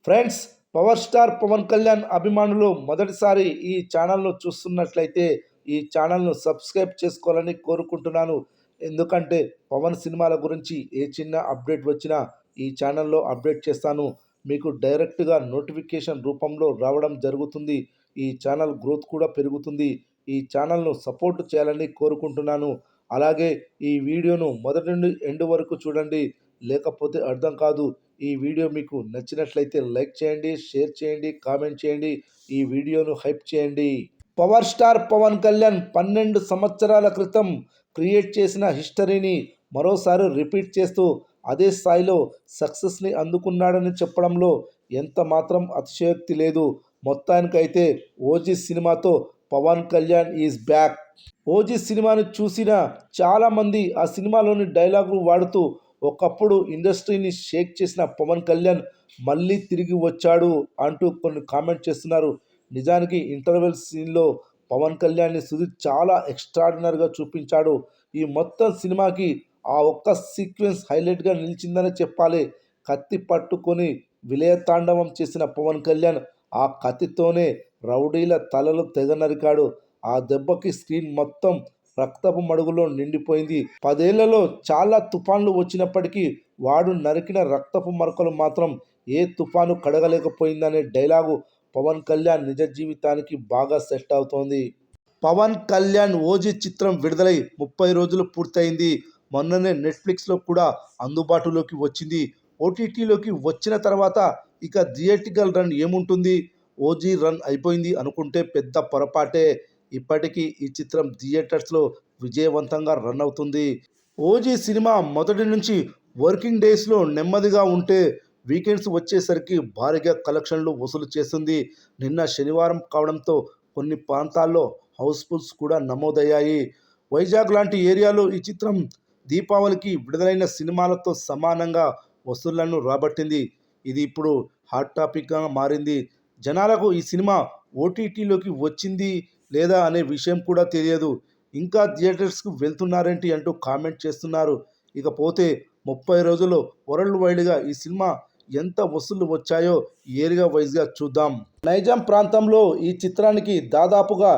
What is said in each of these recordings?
Friends, power star Pawan Kalyan అభిమానులు మొదటిసారి ఈ ఛానల్ను చూస్తున్నట్లయితే ఈ ఛానల్ను సబ్స్క్రైబ్ చేసుకోవాలని కోరుకుంటున్నాను. ఎందుకంటే పవన్ సినిమాల గురించి ఏ చిన్న అప్డేట్ వచ్చినా ఈ ఛానల్లో అప్డేట్ చేస్తాను. మీకు డైరెక్ట్గా నోటిఫికేషన్ రూపంలో రావడం జరుగుతుంది. ఈ ఛానల్ గ్రోత్ కూడా పెరుగుతుంది. ఈ ఛానల్ను సపోర్ట్ చేయాలని కోరుకుంటున్నాను. అలాగే ఈ వీడియోను మొదటి నుండి ఎండ్ వరకు చూడండి, లేకపోతే అర్థం కాదు. ఈ వీడియో మీకు నచ్చినట్లయితే లైక్ చేయండి, షేర్ చేయండి, కామెంట్ చేయండి. ఈ వీడియోను హైప్ చేయండి. పవర్ స్టార్ పవన్ కళ్యాణ్ 12 సంవత్సరాల క్రితం క్రియేట్ చేసిన హిస్టరీని మరోసారి రిపీట్ చేస్తూ అదే స్థాయిలో సక్సెస్ని అందుకున్నాడని చెప్పడంలో ఎంత మాత్రం అతిశయోక్తి లేదు. మొత్తానికైతే ఓజీ సినిమాతో Pawan Kalyan is back. OG సినిమాని చూసిన చాలామంది ఆ సినిమాలోని డైలాగులు వాడుతూ ఒకప్పుడు ఇండస్ట్రీని షేక్ చేసిన పవన్ కళ్యాణ్ మళ్ళీ తిరిగి వచ్చాడు అంటూ కొన్ని కామెంట్ చేస్తున్నారు. నిజానికి ఇంటర్వెల్ సీన్లో పవన్ కళ్యాణ్ని సుదీప్ చాలా ఎక్స్ట్రాడినరీగా చూపించాడు. ఈ మొత్తం సినిమాకి ఆ ఒక్క సీక్వెన్స్ హైలైట్గా నిలిచిందనే చెప్పాలి. కత్తి పట్టుకొని విలయతాండవం చేసిన పవన్ కళ్యాణ్ ఆ కత్తితోనే రౌడీల తలలు తెగ నరికాడు. ఆ దెబ్బకి స్క్రీన్ మొత్తం రక్తపు మడుగులో నిండిపోయింది. 10 ఏళ్లలో చాలా తుఫాన్లు వచ్చినప్పటికీ వాడు నరికిన రక్తపు మరకలు మాత్రం ఏ తుఫాను కడగలేకపోయిందనే డైలాగు పవన్ కళ్యాణ్ నిజ జీవితానికి బాగా సెట్ అవుతోంది. పవన్ కళ్యాణ్ ఓజీ చిత్రం విడుదలై 30 రోజులు పూర్తయింది. మొన్ననే నెట్ఫ్లిక్స్లో కూడా అందుబాటులోకి వచ్చింది. ఓటీటీలోకి వచ్చిన తర్వాత ఇక థియేట్రికల్ రన్ ఏముంటుంది? ఓజీ రన్ అయిపోయింది అనుకుంటే పెద్ద పొరపాటే. ఇప్పటికీ ఈ చిత్రం థియేటర్స్లో విజయవంతంగా రన్ అవుతుంది. ఓజీ సినిమా మొదటి నుంచి వర్కింగ్ డేస్లో నెమ్మదిగా ఉంటే వీకెండ్స్ వచ్చేసరికి భారీగా కలెక్షన్లు వసూలు చేస్తుంది. నిన్న శనివారం కావడంతో కొన్ని ప్రాంతాల్లో హౌస్ఫుల్స్ కూడా నమోదయ్యాయి. వైజాగ్ లాంటి ఏరియాలో ఈ చిత్రం దీపావళికి విడుదలైన సినిమాలతో సమానంగా వసూళ్లను రాబట్టింది. ఇది ఇప్పుడు హాట్ టాపిక్గా మారింది. జనాలకు ఈ సినిమా ఓటీటీలోకి వచ్చింది లేదా అనే విషయం కూడా తెలియదు. ఇంకా థియేటర్స్కు వెళ్తున్నారేంటి అంటూ కామెంట్ చేస్తున్నారు. ఇకపోతే 30 రోజుల్లో వరల్డ్ వైడ్గా ఈ సినిమా ఎంత వసూళ్లు వచ్చాయో ఏరియా వైజ్గా చూద్దాం. నైజాం ప్రాంతంలో ఈ చిత్రానికి దాదాపుగా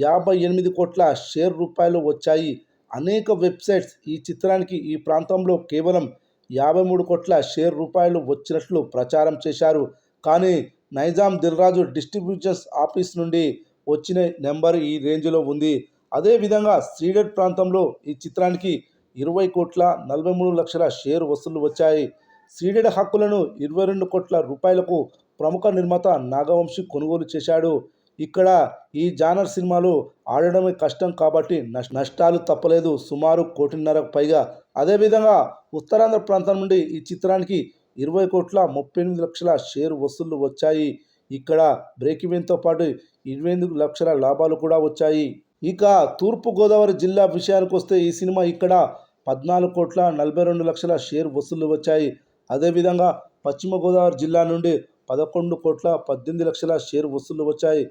58 కోట్ల షేర్ రూపాయలు వచ్చాయి. అనేక వెబ్సైట్స్ ఈ చిత్రానికి ఈ ప్రాంతంలో కేవలం 53 కోట్ల షేర్ రూపాయలు వచ్చినట్లు ప్రచారం చేశారు. కానీ నైజాం దిల్రాజు డిస్ట్రిబ్యూషన్స్ ఆఫీస్ నుండి వచ్చిన నెంబర్ ఈ రేంజ్లో ఉంది. అదేవిధంగా సీడెడ్ ప్రాంతంలో ఈ చిత్రానికి 20 కోట్ల 43 లక్షల షేర్ వసూళ్లు వచ్చాయి. సీడెడ్ హక్కులను 22 కోట్ల రూపాయలకు ప్రముఖ నిర్మాత నాగవంశీ కొనుగోలు చేశాడు. ఇక్కడ ఈ జానర్ సినిమాలు ఆడడమే కష్టం కాబట్టి నష్టాలు తప్పలేదు, సుమారు 1.5 కోట్లకు పైగా. అదేవిధంగా ఉత్తరాంధ్ర ప్రాంతం నుండి ఈ చిత్రానికి 20 కోట్ల 38 లక్షల షేర్ వసూళ్లు వచ్చాయి. ఇక్కడ బ్రేక్ ఈవెన్తో పాటు 28 లక్షల లాభాలు కూడా వచ్చాయి. ఇక తూర్పుగోదావరి జిల్లా విషయానికి వస్తే ఈ సినిమా ఇక్కడ 14 కోట్ల 42 లక్షల షేర్ వసూళ్లు వచ్చాయి. అదేవిధంగా పశ్చిమ గోదావరి జిల్లా నుండి 11 కోట్ల 18 లక్షల షేర్ వసూళ్లు వచ్చాయి.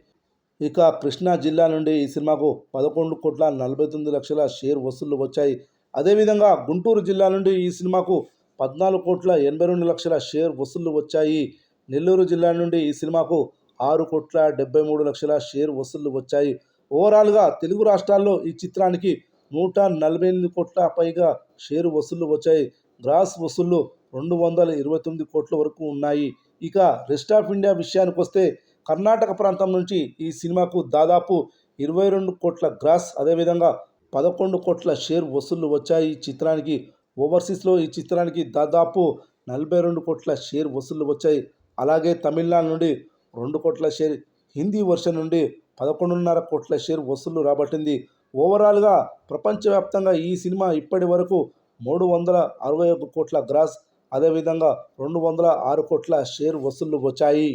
ఇక కృష్ణా జిల్లా నుండి ఈ సినిమాకు 11 కోట్ల 49 లక్షల షేర్ వసూళ్లు వచ్చాయి. అదేవిధంగా గుంటూరు జిల్లా నుండి ఈ సినిమాకు 14 కోట్ల 82 లక్షల షేర్ వసూళ్లు వచ్చాయి. నెల్లూరు జిల్లా నుండి ఈ సినిమాకు 6 కోట్ల 73 లక్షల షేర్ వసూళ్లు వచ్చాయి. ఓవరాల్గా తెలుగు రాష్ట్రాల్లో ఈ చిత్రానికి 148 కోట్ల పైగా షేర్ వసూళ్లు వచ్చాయి. గ్రాస్ వసూళ్లు 229 కోట్ల వరకు ఉన్నాయి. ఇక రెస్ట్ ఆఫ్ ఇండియా విషయానికి వస్తే కర్ణాటక ప్రాంతం నుంచి ఈ సినిమాకు దాదాపు 22 కోట్ల గ్రాస్, అదేవిధంగా 11 కోట్ల షేర్ వసూళ్లు వచ్చాయి. ఈ చిత్రానికి ఓవర్సీస్లో ఈ చిత్రానికి దాదాపు 42 కోట్ల షేర్ వసూళ్లు వచ్చాయి. అలాగే తమిళనాడు నుండి 2 కోట్ల షేర్, హిందీ వర్షన్ నుండి 11.5 కోట్ల షేర్ వసూళ్లు రాబట్టింది. ఓవరాల్గా ప్రపంచవ్యాప్తంగా ఈ సినిమా ఇప్పటి వరకు 361 కోట్ల గ్రాస్, అదేవిధంగా 206 కోట్ల షేర్ వసూళ్లు వచ్చాయి.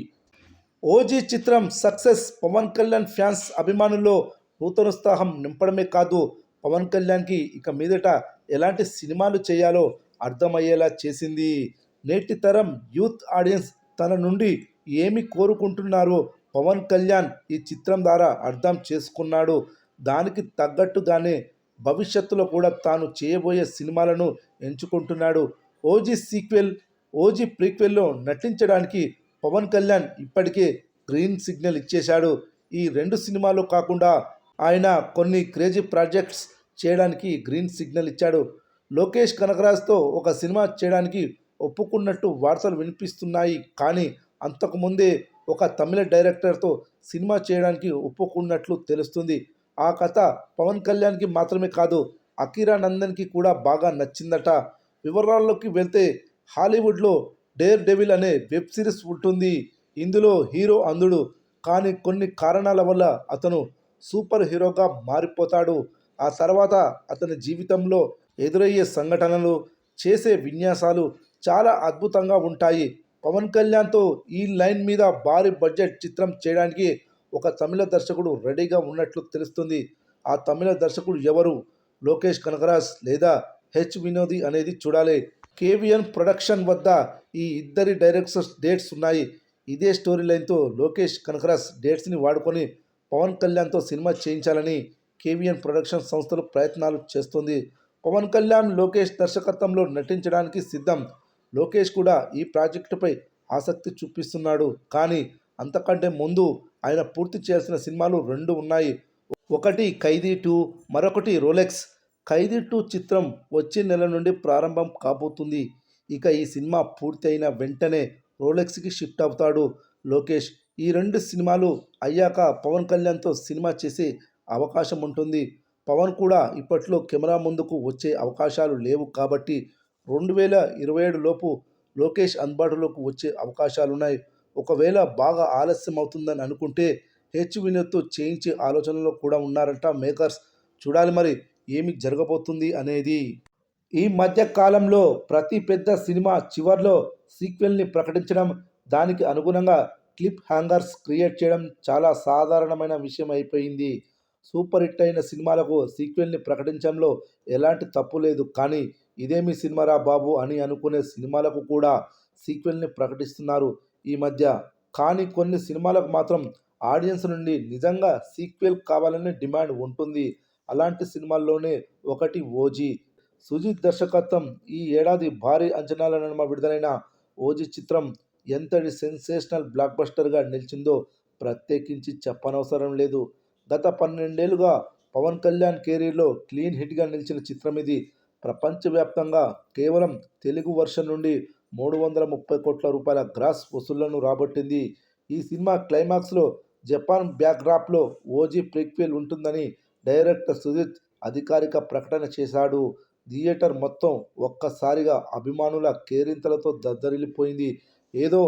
ఓజీ చిత్రం సక్సెస్ పవన్ కళ్యాణ్ ఫ్యాన్స్ అభిమానుల్లో నూతనోత్సాహం నింపడమే కాదు, పవన్ కళ్యాణ్కి ఇక మీదట ఎలాంటి సినిమాలు చేయాలో అర్థమయ్యేలా చేసింది. నేటి తరం యూత్ ఆడియన్స్ తన నుండి ఏమి కోరుకుంటున్నారో పవన్ కళ్యాణ్ ఈ చిత్రం ద్వారా అర్థం చేసుకున్నాడు. దానికి తగ్గట్టుగానే భవిష్యత్తులో కూడా తాను చేయబోయే సినిమాలను ఎంచుకుంటున్నాడు. ఓజీ సీక్వెల్, ఓజీ ప్రీక్వెల్లో నటించడానికి పవన్ కళ్యాణ్ ఇప్పటికే గ్రీన్ సిగ్నల్ ఇచ్చేశాడు. ఈ 2 సినిమాలు కాకుండా ఆయన కొన్ని క్రేజీ ప్రాజెక్ట్స్ చేయడానికి గ్రీన్ సిగ్నల్ ఇచ్చాడు. లోకేష్ కనగరాజ్‌తో ఒక సినిమా చేయడానికి ఒప్పుకున్నట్టు వార్తలు వినిపిస్తున్నాయి. కానీ అంతకుముందే ఒక తమిళ డైరెక్టర్‌తో సినిమా చేయడానికి ఒప్పుకున్నట్లు తెలుస్తుంది. ఆ కథ పవన్ కళ్యాణ్‌కి మాత్రమే కాదు, అకిరా నందన్‌కి కూడా బాగా నచ్చిందట. వివరాల్లోకి వెళ్తే హాలీవుడ్‌లో 'డేర్ డెవిల్' అనే వెబ్ సిరీస్ ఉంటుంది. ఇందులో హీరో అంధుడు. కానీ కొన్ని కారణాల వల్ల అతను సూపర్ హీరోగా మారిపోతాడు. ఆ తర్వాత అతని జీవితంలో ఎదురయ్యే సంఘటనలు, చేసే విన్యాసాలు చాలా అద్భుతంగా ఉంటాయి. పవన్ కళ్యాణ్‌తో ఈ లైన్ మీద భారీ బడ్జెట్ చిత్రం చేయడానికి ఒక తమిళ దర్శకుడు రెడీగా ఉన్నట్లు తెలుస్తుంది. ఆ తమిళ దర్శకుడు ఎవరు? లోకేష్ కనగరాజ్ లేదా వినోది అనేది చూడాలి. కేవీఎన్ ప్రొడక్షన్ వద్ద ఈ ఇద్దరి డైరెక్టర్స్ డేట్స్ ఉన్నాయి. ఇదే స్టోరీ లైన్‌తో లోకేష్ కనగరాజ్ డేట్స్‌ని వాడుకొని పవన్ కళ్యాణ్‌తో సినిమా చేయించాలని కేవీఎన్ ప్రొడక్షన్ సంస్థలు ప్రయత్నాలు చేస్తోంది. పవన్ కళ్యాణ్, లోకేష్ దర్శకత్వంలో నటించడానికి సిద్ధం. లోకేష్ కూడా ఈ ప్రాజెక్టుపై ఆసక్తి చూపిస్తున్నాడు. కానీ అంతకంటే ముందు ఆయన పూర్తి చేయాల్సిన సినిమాలు 2 ఉన్నాయి. ఒకటి 'ఖైదీ 2', మరొకటి 'రోలెక్స్'. 'ఖైదీ 2' చిత్రం వచ్చే నెల నుండి ప్రారంభం కాబోతుంది. ఇక ఈ సినిమా పూర్తి అయిన వెంటనే 'రోలెక్స్'కి షిఫ్ట్ అవుతాడు లోకేష్. ఈ 2 సినిమాలు అయ్యాక పవన్ కళ్యాణ్‌తో సినిమా చేసే అవకాశం ఉంటుంది. పవన్ కూడా ఇప్పట్లో కెమెరా ముందుకు వచ్చే అవకాశాలు లేవు కాబట్టి 2027 లోపు లోకేష్ అందుబాటులోకి వచ్చే అవకాశాలున్నాయి. ఒకవేళ బాగా ఆలస్యం అవుతుందని అనుకుంటే వినోద్‌తో చేయించే ఆలోచనలో కూడా ఉన్నారట మేకర్స్. చూడాలి మరి ఏమి జరగబోతుంది అనేది. ఈ మధ్య కాలంలో ప్రతి పెద్ద సినిమా చివర్లో సీక్వెల్‌ని ప్రకటించడం, దానికి అనుగుణంగా క్లిఫ్ హ్యాంగర్స్ క్రియేట్ చేయడం చాలా సాధారణమైన విషయం అయిపోయింది. సూపర్ హిట్ అయిన సినిమాలకు సీక్వెల్‌ని ప్రకటించడంలో ఎలాంటి తప్పు లేదు. కానీ ఇదేమి సినిమారా బాబు అని అనుకునే సినిమాలకు కూడా సీక్వెల్‌ని ప్రకటిస్తున్నారు ఈ మధ్య. కానీ కొన్ని సినిమాలకు మాత్రం ఆడియన్స్ నుండి నిజంగా సీక్వెల్ కావాలనే డిమాండ్ ఉంటుంది. అలాంటి సినిమాల్లోనే ఒకటి 'ఓజీ'. సుజిత్ దర్శకత్వం. ఈ ఏడాది భారీ అంచనాల నడుమ విడుదలైన 'ఓజీ' చిత్రం ఎంతటి సెన్సేషనల్ బ్లాక్బస్టర్గా నిలిచిందో ప్రత్యేకించి చెప్పనవసరం లేదు. గత 12 ఏళ్లుగా పవన్ కళ్యాణ్ కెరీర్లో క్లీన్ హిట్గా నిలిచిన చిత్రం ఇది. ప్రపంచవ్యాప్తంగా కేవలం తెలుగు వర్షన్ నుండి 330 కోట్ల రూపాయల గ్రాస్ వసూళ్లను రాబట్టింది. ఈ సినిమా క్లైమాక్స్లో జపాన్ బ్యాక్డ్రాప్లో 'ఓజీ' ప్రీక్వెల్ ఉంటుందని డైరెక్టర్ సుజిత్ అధికారిక ప్రకటన చేశాడు. థియేటర్ మొత్తం ఒక్కసారిగా అభిమానుల కేరింతలతో దద్దరిల్లిపోయింది. ఏదో